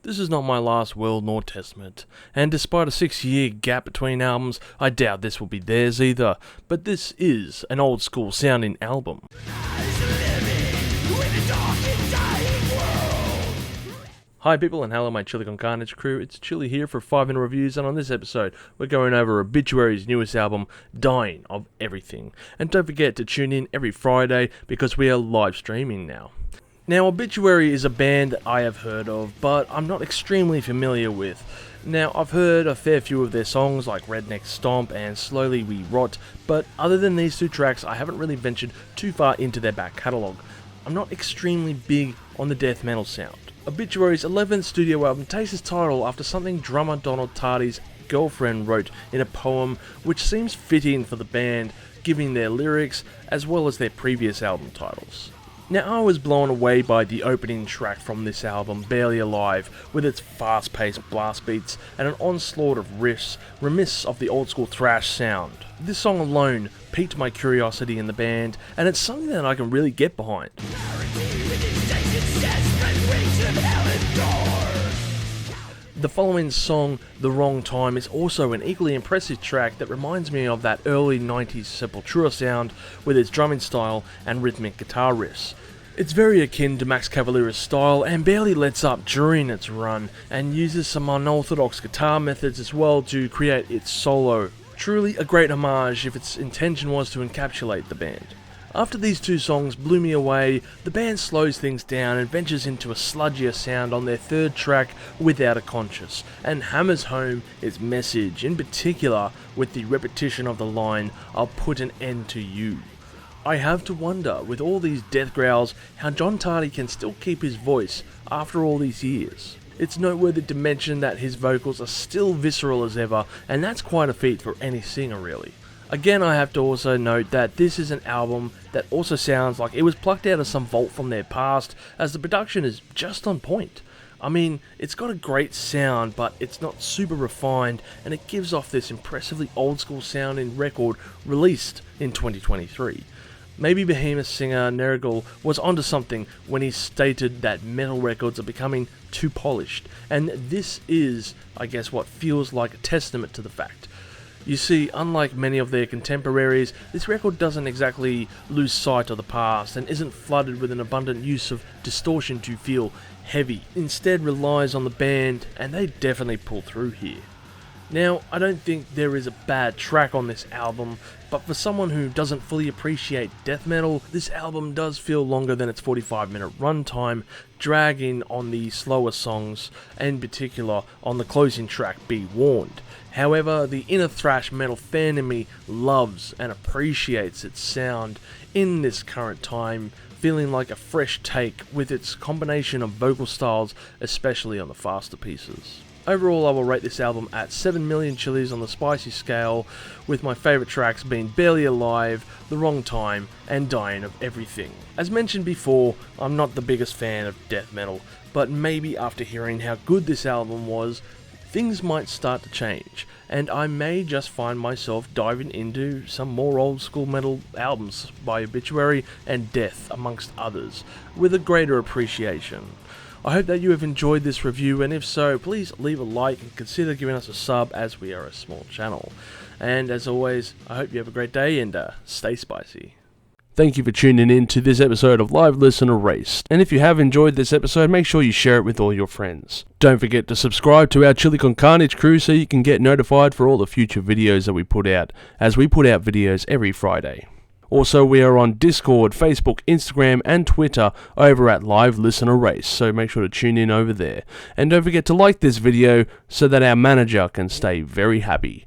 This is not my last will nor testament, and despite a 6-year gap between albums, I doubt this will be theirs either, but this is an old school sounding album. Hi people, and hello my Chili Con Carnage crew, it's Chili here for 5-minute reviews, and on this episode we're going over Obituary's newest album, Dying of Everything. And don't forget to tune in every Friday because we are live streaming now. Now, Obituary is a band that I have heard of, but I'm not extremely familiar with. Now, I've heard a fair few of their songs like Redneck Stomp and Slowly We Rot, but other than these two tracks, I haven't really ventured too far into their back catalogue. I'm not extremely big on the death metal sound. Obituary's 11th studio album takes its title after something drummer Donald Tardy's girlfriend wrote in a poem, which seems fitting for the band, given their lyrics as well as their previous album titles. Now, I was blown away by the opening track from this album, Barely Alive, with its fast-paced blast beats and an onslaught of riffs reminiscent of the old-school thrash sound. This song alone piqued my curiosity in the band, and it's something that I can really get behind. The following song, The Wrong Time, is also an equally impressive track that reminds me of that early 90s Sepultura sound with its drumming style and rhythmic guitar riffs. It's very akin to Max Cavalera's style and barely lets up during its run, and uses some unorthodox guitar methods as well to create its solo. Truly a great homage if its intention was to encapsulate the band. After these two songs blew me away, the band slows things down and ventures into a sludgier sound on their third track, Without a Conscience, and hammers home its message, in particular with the repetition of the line, "I'll put an end to you." I have to wonder, with all these death growls, how John Tardy can still keep his voice after all these years. It's noteworthy to mention that his vocals are still visceral as ever, and that's quite a feat for any singer really. Again, I have to also note that this is an album that also sounds like it was plucked out of some vault from their past, as the production is just on point. I mean, it's got a great sound, but it's not super refined, and it gives off this impressively old school sounding record released in 2023. Maybe Behemoth singer Nergal was onto something when he stated that metal records are becoming too polished, and this is, I guess, what feels like a testament to the fact. You see, unlike many of their contemporaries, this record doesn't exactly lose sight of the past and isn't flooded with an abundant use of distortion to feel heavy. Instead relies on the band, and they definitely pull through here. Now, I don't think there is a bad track on this album, but for someone who doesn't fully appreciate death metal, this album does feel longer than its 45-minute runtime, dragging on the slower songs, and in particular on the closing track, Be Warned. However, the inner thrash metal fan in me loves and appreciates its sound in this current time, feeling like a fresh take with its combination of vocal styles, especially on the faster pieces. Overall, I will rate this album at 7 million chilies on the spicy scale, with my favourite tracks being Barely Alive, The Wrong Time, and Dying of Everything. As mentioned before, I'm not the biggest fan of death metal, but maybe after hearing how good this album was, things might start to change, and I may just find myself diving into some more old school metal albums by Obituary and Death, amongst others, with a greater appreciation. I hope that you have enjoyed this review, and if so, please leave a like and consider giving us a sub, as we are a small channel. And as always, I hope you have a great day and stay spicy. Thank you for tuning in to this episode of Live Listen Erased. And if you have enjoyed this episode, make sure you share it with all your friends. Don't forget to subscribe to our Chili Con Carnage crew so you can get notified for all the future videos that we put out, as we put out videos every Friday. Also, we are on Discord, Facebook, Instagram, and Twitter over at Live Listen Erased, so make sure to tune in over there. And don't forget to like this video so that our manager can stay very happy.